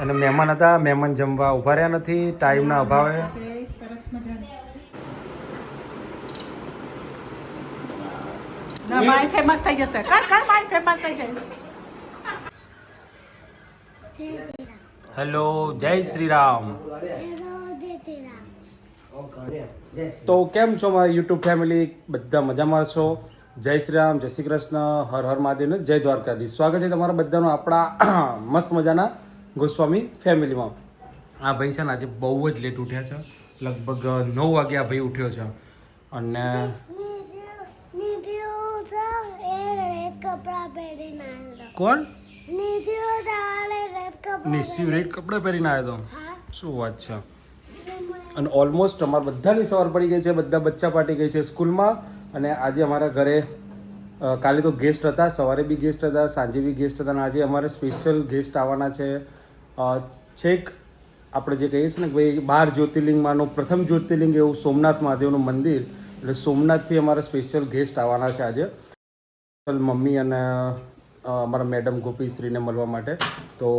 અને મહેમાન હતા, મહેમાન જમવા ઊભા રહ્યા નથી ટાઈમના અભાવે. સરસ મજાની ના માય ફેમસ થઈ જશે. કર માય ફેમસ થઈ જશે. હેલો, જય શ્રી રામ. તો કેમ છો મારી યુટ્યુબ ફેમિલી? બધા મજામાં છો? જય શ્રી રામ, જય શ્રી કૃષ્ણ, હર હર મહાદેવ, જય દ્વારકાધીશ. સ્વાગત છે તમારા બધાનું આપણા મસ્ત મજાના ગોસ્વામી ફેમિલીમાં. આ ભાઈ છે ને આજે બહુ જ લેટ ઉઠ્યા છે. લગભગ 9 વાગે આ ભાઈ ઉઠ્યો છે. અને કોણ? નિશી રેડ કપડાં પહેરીને આવ્યો તો. શું વાત છે. અને ઓલમોસ્ટ અમારા બધાની સવાર પડી ગઈ છે, બધા બચ્ચા પાટી ગઈ છે સ્કૂલમાં. અને આજે અમારા ઘરે કાલે તો ગેસ્ટ હતા, સવારે બી ગેસ્ટ હતા, સાંજે બી ગેસ્ટ હતા. અને આજે અમારે સ્પેશિયલ ગેસ્ટ આવવાના છે. છેક આપણે જે કહીએ છીએ ને ભાઈ 12 જ્યોતિર્લિંગમાંનું પ્રથમ જ્યોતિર્લિંગ એવું સોમનાથ મહાદેવનું મંદિર. એટલે સોમનાથથી અમારા સ્પેશિયલ ગેસ્ટ આવવાના છે આજે, મમ્મી અને અમારા મેડમ ગોપીશ્રીને મળવા માટે. તો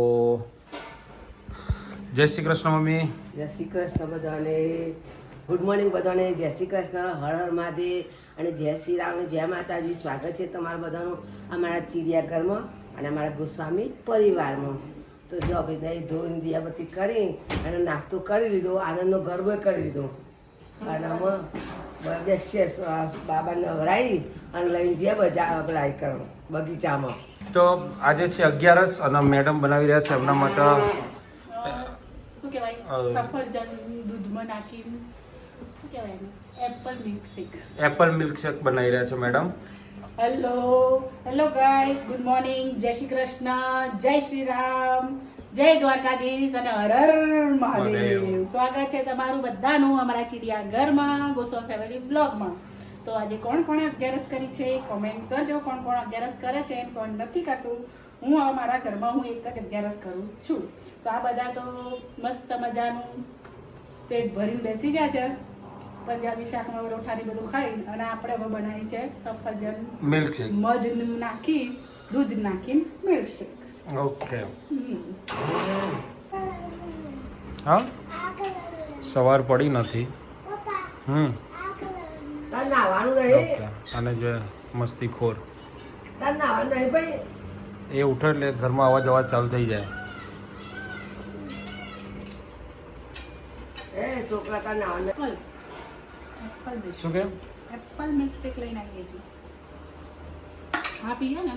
જય શ્રી કૃષ્ણ મમ્મી. જય શ્રી કૃષ્ણ બધાને. ગુડ મોર્નિંગ બધાને. જય શ્રી કૃષ્ણ, હર હર મહાદેવ અને જય શ્રી રામ, જય માતાજી. સ્વાગત છે તમારા બધાનું અમારા ચિડિયાઘરમાં અને અમારા ગોસ્વામી પરિવારમાં. તો જો ભાઈ દહીં ધોઈને દિયાબત્તી કરી અને નાસ્તો કરી લીધો, આનંદનો ગરબો કરી લીધો. અને આમાં બેસીએ બાબાને હરાવી અને લઈને જઈએ બધા કરો બગીચામાં. તો આજે છે 11 અને મેડમ બનાવી રહ્યા છે એમના માટે શું કહેવાય, સફરજન દૂધમાં નાખીને શું કહેવાય એપલ મિલ્કશેક. એપલ મિલ્કશેક બનાવી રહ્યા છે madam. Hello guys, good morning, જય શ્રી કૃષ્ણ, જય શ્રી રામ, જય દ્વારકાધીશ અને હર હર મહાદેવ. સ્વાગત છે તમારું બધાનું અમારા ચિડિયાઘરમાં ગોસ્વામી ફેમિલી બ્લોગમાં. તો આજે કોણ કોણે 11 કરી છે કોમેન્ટ કરજો. કોણ કોણ 11 કરે છે અને કોણ નથી કરતું. હું અમારા ઘરમાં હું એક જ 11 કરું છું. તો આ બધા તો મસ્ત મજાનું પેટ ભરીને બેસી જાય છે પંજાબી શાકમાં રોઠાની બધું ખાઈ. અને આપણે હવે બનાવી છે સફરજન મિલ્કશેક, મધ નાખી દૂધ નાખીને મિલ્કશેક. ઓકે. હા, સવાર પડી નથી. તાર નાવાનું નહીં. અને જે મસ્તીખોર તાર નાવાનું નહીં ભાઈ. એ ઉઠે એટલે ઘરમાં અવાજ ચાલુ થઈ જાય. એ છોકરા તાર નાવાનું. શું કેમ? એપલ મિલ્કશેક લઈને આવીએ છીએ. હા પીએ ને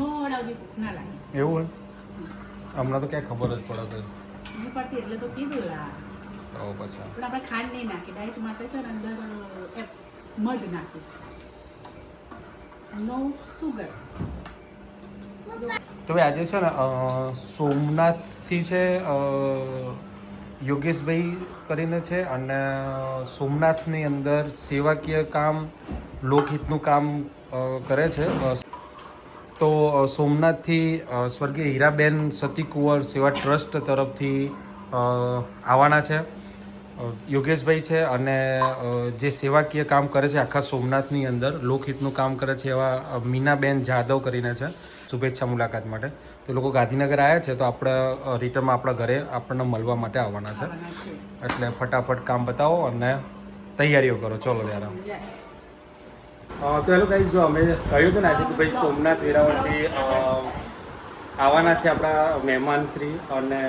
મોડા સુધી ભૂખ ના લાગે. એવું હોય? હમણાં તો ક્યાં ખબર જ પડે. નહીં પડતી એટલે તો કીધું લા. તો પછી પણ આપણે ખાંડ નહીં નાખી, ડાયટ માટે છે ને અંદર મધ નાખીશું, નો સુગર. તો ભાઈ આજે છે ને સોમનાથથી છે યોગેશભાઈ કરીને છે. અને સોમનાથની અંદર સેવાકીય કામ, લોકહિતનું કામ કરે છે. તો સોમનાથથી સ્વર્ગીય હીરાબેન સતી કુંવર સેવા ટ્રસ્ટ તરફથી આવવાના છે યોગેશભાઈ છે. અને જે સેવાકીય કામ કરે છે આખા સોમનાથની અંદર લોકહિતનું કામ કરે છે એવા મીનાબેન જાદવ કરીને છે. શુભેચ્છા મુલાકાત માટે. તો લોકો ગાંધીનગર આવ્યા છે તો આપણે રિટર્નમાં આપણા ઘરે આપણને મળવા માટે આવવાના છે. એટલે ફટાફટ કામ બતાવો અને તૈયારીઓ કરો. ચલો યાર. તો હેલો ગાઈઝ, જો અમે કહ્યું હતું ને આજે કે ભાઈ સોમનાથ વેરાવળથી આવવાના છે આપણા મહેમાનશ્રી. અને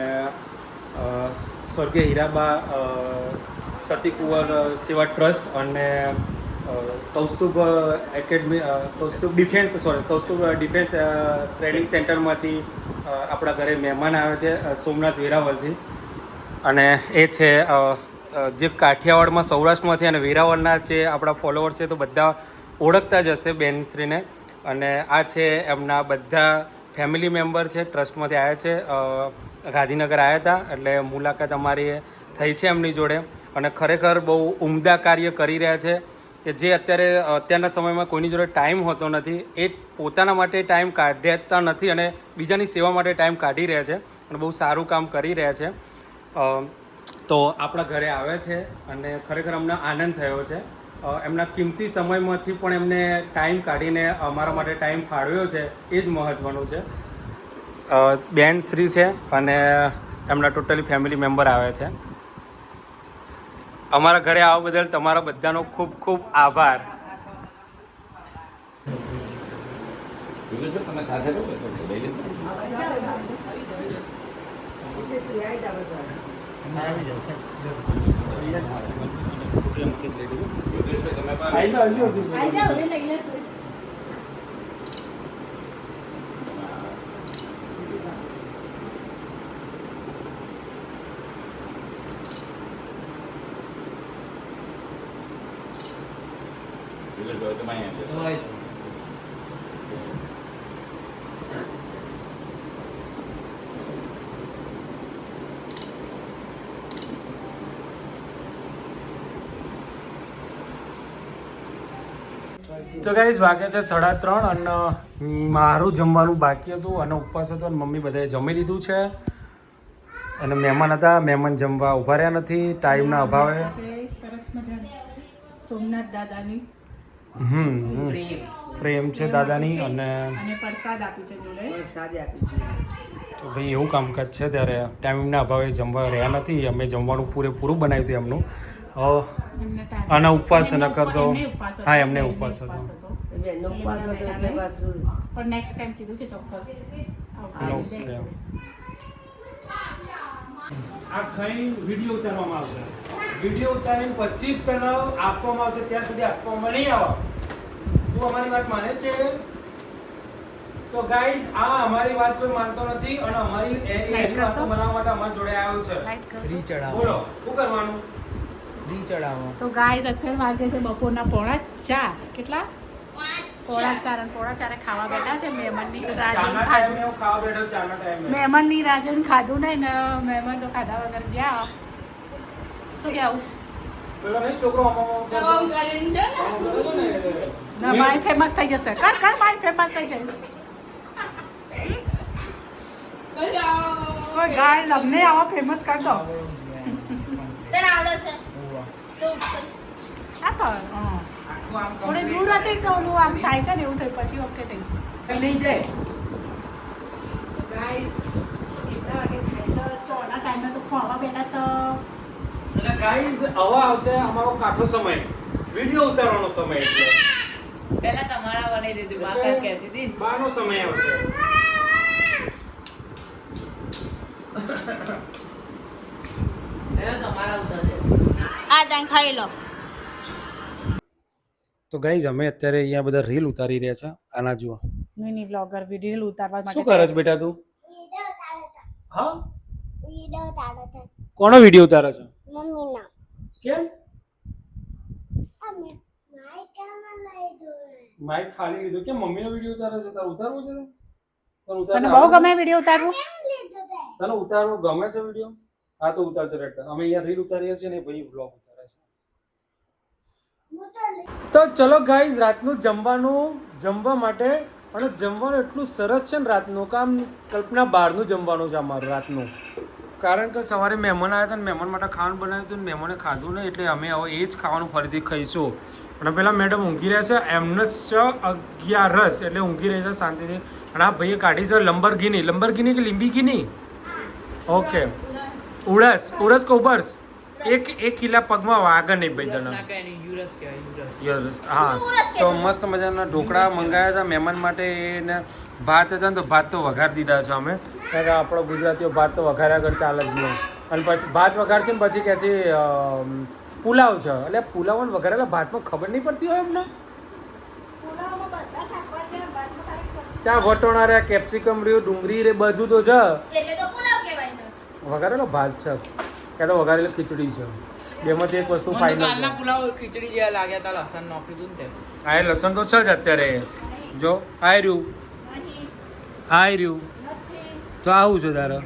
સ્વર્ગીય હીરાબા સતી કુંવર સેવા ટ્રસ્ટ અને કૌસ્તુભ એકેડમી કૌસ્તુભ ડિફેન્સ ટ્રેનિંગ સેન્ટરમાંથી આપણા ઘરે મહેમાન આવે છે સોમનાથ વેરાવળથી. અને એ છે જે કાઠિયાવાડમાં સૌરાષ્ટ્રમાં છે અને વેરાવળના છે આપણા ફોલોવર્સ છે તો બધા ઓળખતા જ હશે બેનશ્રીને. અને આ છે એમના બધા ફેમિલી મેમ્બર છે, ટ્રસ્ટમાંથી આવ્યા છે, ગાંધીનગર આવ્યા હતા. એટલે મુલાકાત અમારી થઈ છે એમની જોડે. અને ખરેખર બહુ ઉમદા કાર્ય કરી રહ્યા છે કે જે અત્યારના સમયમાં કોઈની જોડે ટાઈમ હોતો નથી. એ પોતાના માટે ટાઈમ કાઢતા નથી અને બીજાની સેવા માટે ટાઈમ કાઢી રહ્યા છે અને બહુ સારું કામ કરી રહ્યા છે. તો આપણા ઘરે આવે છે અને ખરેખર અમને આનંદ થયો છે. એમના કિંમતી સમયમાંથી પણ એમને ટાઈમ કાઢીને અમારા માટે ટાઈમ ફાળવ્યો છે, એ જ મહત્ત્વનું છે. બેન શ્રી છે અને એમના ટોટલી ફેમિલી મેમ્બર આવે છે. અમારા ઘરે આવવા બદલ તમારા બધાનો ખૂબ ખૂબ આભાર. તમે સાથે રહો તો લઈ લેશો. તો ગાઈઝ વાગે છે 3:30 અને મારું જમવાનું બાકી હતું અને ઉપવાસ હતો અને મમ્મી બધાએ જમી લીધું છે અને મહેમાન હતા, મહેમાન જમવા ઊભા રહ્યા નથી ટાઈમના અભાવે. સરસ મજાની સોમનાથ દાદાની ફ્રેમ છે દાદાની અને પ્રસાદ આપી છે જોડે. તો ભાઈ એવું કામકાજ છે ત્યારે ટાઈમના અભાવે જમવા રહ્યા નથી. અમે જમવાનું પૂરેપૂરું બનાવ્યું હતું એમનું અને ઉપવાસ ન કરતો. હા, એમને ઉપવાસ હતો. બેનનો ઉપવાસ હતો એટલે બસ પણ નેક્સ્ટ ટાઈમ કીધું છે ચોક્કસ આવશે. આ ખાઈ વિડીયો ઉતારવામાં આવશે. વિડીયો ઉતારીને પછી જ તને આપવામાં આવશે. ત્યાં સુધી આપવામાં નહીં આવે. તું અમારી વાત માને છે? તો ગાઈઝ આ અમારી વાત કોઈ માનતો નથી અને અમારી એની વાતો બનાવવા માટે અમારી જોડે આવ્યો છે. બોલો શું કરવાનું? તો ગાઈઝ અત્યારે વાગે છે બપોરના 3:45. કેટલા? 3:45 અને 3:45 ખાવા બેઠા છે. મહેમાનની રાહ જોઈને ખાધું. ખાવા બેઠો ચાના ટાઈમે. મહેમાનની રાહ જોઈને ખાધું નહીં ને મહેમાન તો ખાધા વગર ગયા. શું કહેવું? પેલો નહીં છોકરો ના ભાઈ ફેમસ થઈ જશે. કર ભાઈ ફેમસ થઈ જશે. કોઈ ગાઈઝ અમને આવા ફેમસ કર દો. થોડી દૂર હતી તો ઓલું આમ થાય છે ને એવું થયું પછી ઓકે થઈ ગયું. નહીં જાય ગાઈઝ કેટલા વાગે ખાઈશ? 6 ના ટાઈમે તો ખાવા બેઠા છો. એટલે ગાઈઝ હવે આવશે અમારો કાઠો સમય, વિડીયો ઉતારવાનો સમય. એટલે પહેલા તમારા બનાવી દીધું માતા કહેતી હતી બાનો સમય આવશે. પહેલા તમારા ઉતારજે આ ત્યાં ખાઈ લો. તો ગાઈઝ અમે અત્યારે અહીંયા બધા રીલ ઉતારી રહ્યા છે. આના જુઓ. મિની વ્લોગર વિડિયો ઉતારવા માટે. શું કરે છે બેટા તું? હા, વિડિયો ઉતારો છે કોનો વિડીયો ઉતારે છે? મમ્મીનો. કેમ? અમે માઈકમાં લઈ દો. માઈક ખાલી લીધો. કેમ મમ્મીનો વિડીયો ઉતારે છે? તારે ઉતારવો છે? તને બહુ ગમે વિડિયો ઉતારવું? તને ઉતારવું ગમે છે વિડીયો? હા તો ઉતાર છે રેડ. અમે અહીંયા રીલ ઉતારીએ છીએ ને ભાઈ વ્લોગ ઉતારે છે. તો ચલો ગાઈઝ રાતનું જમવા માટે અને જમવાનું એટલું સરસ છે ને રાતનું કામ કલ્પના બહારનું જમવાનું છે અમારું રાતનું. કારણ કે સવારે મહેમાન આવ્યા હતા ને મહેમાન માટે ખાવાનું બનાવ્યું હતું ને મહેમાને ખાધું નહીં એટલે અમે હવે એ જ ખાવાનું ફરીથી ખાઈશું. અને પેલા મેડમ ઊંઘી રહ્યા છે. એમને 11 એટલે ઊંઘી રહે છે શાંતિથી. અને આ ભાઈએ કાઢી છે લંબરગીની કે લીંબીગીની? ઓકે, ઉડસ કે ઉબર્સ? એક ખીલા પગમાં વાગે નહીં ભાઈ તને. યુરસ કહેવાય યસ. હા, તો મસ્ત મજાના ઢોકળા મંગાવ્યા હતા મહેમાન માટે. ને ભાત હતા ને તો ભાત તો વઘારી દીધા છે અમે. કારણ કે આપણો ગુજરાતીઓ ભાત તો વઘાર્યા આગળ ચાલે જ નહીં. અને પછી ભાત વઘારશે ને પછી કહે છે પુલાવ છે. એટલે પુલાવ અને વઘારેલા ભાતમાં ખબર નહીં પડતી હોય એમને. ત્યાં વટોણા રહ્યા, કેપ્સિકમ રહ્યું, ડુંગળી રે બધું તો છે. એટલે તો પુલાવ કહેવાય છે. વઘારેલો ભાત છે ક્યાં તો વઘારેલી ખીચડી છે. બેમાંથી એક વસ્તુ કાલના ફાઇનલ. પુલાવ ખીચડી જેવા લાગ્યા હતા લસણ નાખ્યું હતું ને તે. આ લસણ તો છે જ અત્યારે. જો આ રહ્યું તો આવું છે તારે.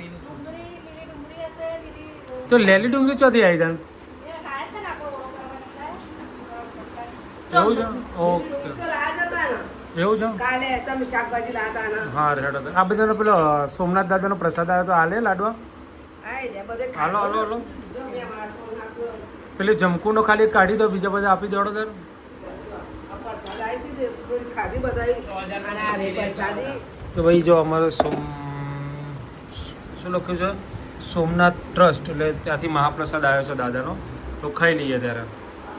તો લેલી ડુંગળી ચોથી આવી તને? એવું છે? ઓકે, એવું છે. કાલે તમે શાકભાજી લાવતા ને હા રેડો. આ બધાનો પેલો સોમનાથ દાદાનો પ્રસાદ આવ્યો તો હાલે લાડવા. આઈ જાય બધે હાલો. જો મેં મારા સોમનાથ પેલી જમકુનો ખાલી કાઢી દો, બીજા બધા આપી દેડો તાર. પ્રસાદ આવી હતી ને, થોડી ખાધી બધાઈ અને આ રે પ્રસાદી તો ભાઈ જો અમારે શું લખ્યું છે? સોમનાથ ટ્રસ્ટ એટલે ત્યાંથી મહાપ્રસાદ આવ્યો છે દાદાનો, તો ખાઈ લઈએ ત્યારે.